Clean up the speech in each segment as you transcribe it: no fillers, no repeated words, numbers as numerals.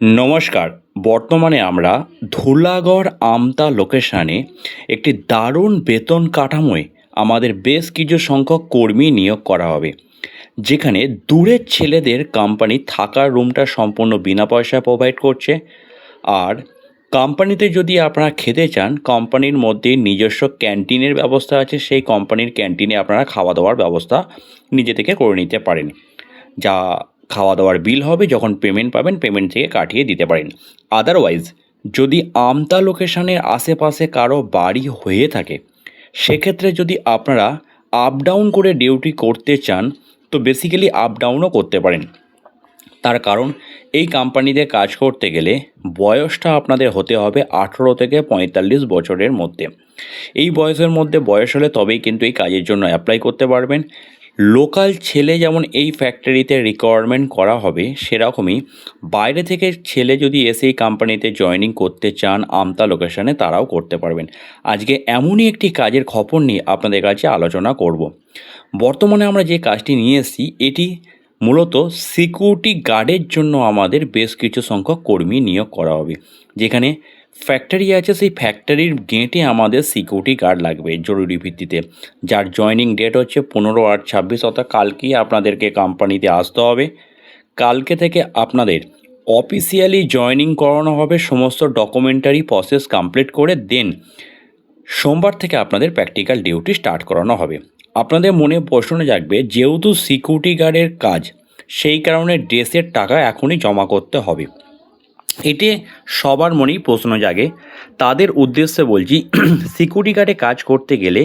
নমস্কার। বর্তমানে আমরা ধুলাগড় আমতা লোকেশানে একটি দারুণ বেতন কাঠামোয় আমাদের বেশ কিছু সংখ্যক কর্মী নিয়োগ করা হবে, যেখানে দূরের ছেলেদের কোম্পানি থাকার রুমটা সম্পূর্ণ বিনা পয়সায় প্রোভাইড করছে। আর কোম্পানিতে যদি আপনারা খেতে চান, কোম্পানির মধ্যে নিজস্ব ক্যান্টিনের ব্যবস্থা আছে। সেই কোম্পানির ক্যান্টিনে আপনারা খাওয়া দাওয়ার ব্যবস্থা নিজে থেকে করে নিতে পারেন। যা খাওয়া দাওয়ার বিল হবে, যখন পেমেন্ট পাবেন পেমেন্ট থেকে কাটিয়ে দিতে পারেন। আদারওয়াইজ যদি আমতা লোকেশনের আশেপাশে কারো বাড়ি হয়ে থাকে, সেক্ষেত্রে যদি আপনারা আপ ডাউন করে ডিউটি করতে চান, তো বেসিক্যালি আপ ডাউনও করতে পারেন। তার কারণ, এই কোম্পানিতে কাজ করতে গেলে বয়সটা আপনাদের হতে হবে 18 থেকে 45 বছরের মধ্যে। এই বয়সের মধ্যে বয়স হলে তবেই কিন্তু এই কাজের জন্য অ্যাপ্লাই করতে পারবেন। লোকাল ছেলে যেমন এই ফ্যাক্টরিতে রিকোয়ারমেন্ট করা হবে, সেরকমই বাইরে থেকে ছেলে যদি এসে এই কোম্পানিতে জয়েনিং করতে চান আমতা লোকেশনে, তারাও করতে পারবেন। আজকে এমনই একটি কাজের খবর নিয়ে আপনাদের কাছে আলোচনা করব। বর্তমানে আমরা যে কাজটি নিয়ে এসেছি, এটি মূলত সিকিউরিটি গার্ডের জন্য আমাদের বেশ কিছু সংখ্যক কর্মী নিয়োগ করা হবে। যেখানে ফ্যাক্টরি আছে, সেই ফ্যাক্টরির গেটে আমাদের সিকিউরিটি গার্ড লাগবে জরুরি ভিত্তিতে, যার জয়েনিং ডেট হচ্ছে 15/8/26, অর্থাৎ কালকেই আপনাদেরকে কোম্পানিতে আসতে হবে। কালকে থেকে আপনাদের অফিসিয়ালি জয়েনিং করানো হবে, সমস্ত ডকুমেন্টারি প্রসেস কমপ্লিট করে দেন সোমবার থেকে আপনাদের প্র্যাকটিক্যাল ডিউটি স্টার্ট করানো হবে। আপনাদের মনে প্রশ্ন জাগবে, যেহেতু সিকিউরিটি গার্ডের কাজ, সেই কারণে ড্রেসের টাকা এখনই জমা করতে হবে। এতে সবার মনেই প্রশ্ন জাগে। তাদের উদ্দেশ্যে বলছি, সিকিউরিটি গার্ডে কাজ করতে গেলে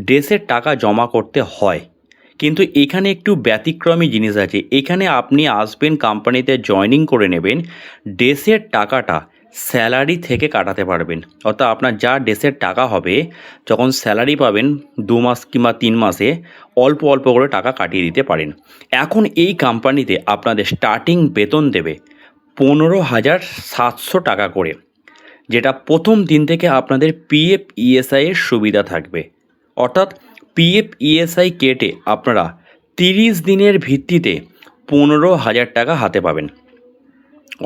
ড্রেসের টাকা জমা করতে হয়, কিন্তু এখানে একটু ব্যতিক্রমী জিনিস আছে। এখানে আপনি আসবেন, কোম্পানিতে জয়েনিং করে নেবেন, ড্রেসের টাকাটা স্যালারি থেকে কাটাতে পারবেন। অর্থাৎ আপনার যা ড্রেসের টাকা হবে, যখন স্যালারি পাবেন 2 মাস কিংবা 3 মাসে, অল্প অল্প করে টাকা কাটিয়ে দিতে পারেন। এখন এই কোম্পানিতে আপনাদের স্টার্টিং বেতন দেবে 15,700 টাকা করে, যেটা প্রথম দিন থেকে আপনাদের পিএফ ইএসআইয়ের সুবিধা থাকবে। অর্থাৎ পিএফ ইএসআই কেটে আপনারা 30 দিনের ভিত্তিতে 15,000 টাকা হাতে পাবেন।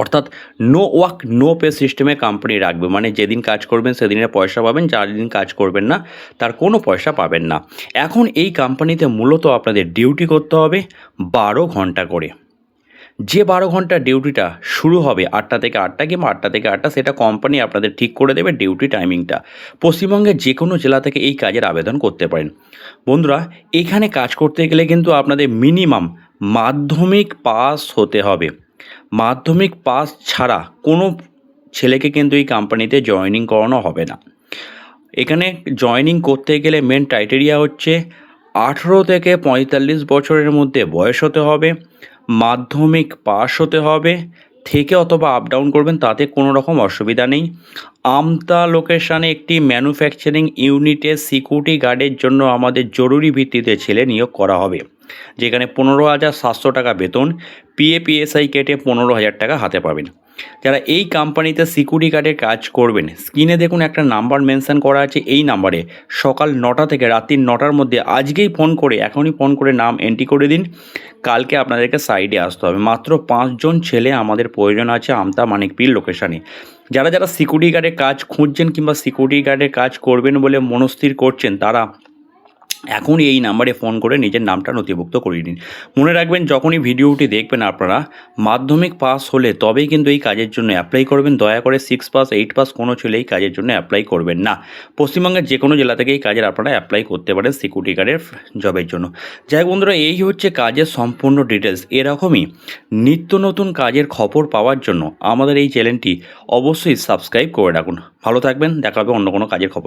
অর্থাৎ নো ওয়ার্ক নো পে সিস্টেমে কোম্পানি রাখবে, মানে যেদিন কাজ করবেন সেদিনের পয়সা পাবেন, যার দিন কাজ করবেন না তার কোনো পয়সা পাবেন না। এখন এই কোম্পানিতে মূলত আপনাদের ডিউটি করতে হবে 12 ঘন্টা করে। যে 12 ঘন্টার ডিউটিটা শুরু হবে 8টা থেকে 8টা কিংবা 8টা থেকে 8টা, সেটা কোম্পানি আপনাদের ঠিক করে দেবে ডিউটি টাইমিংটা। পশ্চিমবঙ্গের যে কোনো জেলা থেকে এই কাজের আবেদন করতে পারেন। বন্ধুরা, এখানে কাজ করতে গেলে কিন্তু আপনাদের মিনিমাম মাধ্যমিক পাস হতে হবে। মাধ্যমিক পাস ছাড়া কোনো ছেলেকে কিন্তু এই কোম্পানিতে জয়েনিং করানো হবে না। এখানে জয়েনিং করতে গেলে মেন ক্রাইটেরিয়া হচ্ছে 18 থেকে 45 বছরের মধ্যে বয়স হতে হবে, মাধ্যমিক পাস হতে হবে, থেকে অথবা আপ ডাউন করবেন, তাতে কোনো রকম অসুবিধা নেই। আমতা লোকেশানে একটি ম্যানুফ্যাকচারিং ইউনিটের সিকিউরিটি গার্ডের জন্য আমাদের জরুরি ভিত্তিতে ছেলে নিয়োগ করা হবে, যেখানে 15,700 টাকা বেতন, পিএপিএসআই কেটে 15,000 টাকা হাতে পাবেন। যারা এই কোম্পানিতে সিকিউরিটি গার্ডের কাজ করবেন, স্ক্রিনে দেখুন একটা নাম্বার মেনশন করা আছে। এই নাম্বারে সকাল 9টা থেকে রাত্রি 9টার মধ্যে আজকেই ফোন করে, এখনই ফোন করে নাম এন্ট্রি করে দিন। কালকে আপনাদেরকে সাইডে আসতে হবে। মাত্র 5 জন ছেলে আমাদের প্রয়োজন আছে আমতা মানিকপীর লোকেশানে। যারা যারা সিকিউরিটি গার্ডের কাজ খুঁজছেন কিংবা সিকিউরিটি গার্ডের কাজ করবেন বলে মনস্থির করছেন, তারা এখনই এই নাম্বারে ফোন করে নিজের নামটা নথিভুক্ত করিয়ে নিন। মনে রাখবেন, যখনই ভিডিওটি দেখবেন আপনারা মাধ্যমিক পাস হলে তবেই কিন্তু এই কাজের জন্য অ্যাপ্লাই করবেন। দয়া করে 6 পাস 8 পাস কোনো ছেলে এই কাজের জন্য অ্যাপ্লাই করবেন না। পশ্চিমবঙ্গের যে কোনো জেলা থেকে এই কাজের আপনারা অ্যাপ্লাই করতে পারেন সিকিউরিটি গার্ডের জবের জন্য। যাই হোক বন্ধুরা, এই হচ্ছে কাজের সম্পূর্ণ ডিটেলস। এরকমই নিত্য নতুন কাজের খবর পাওয়ার জন্য আমাদের এই চ্যানেলটি অবশ্যই সাবস্ক্রাইব করে রাখুন। ভালো থাকবেন, দেখা হবে অন্য কোনো কাজের খবর।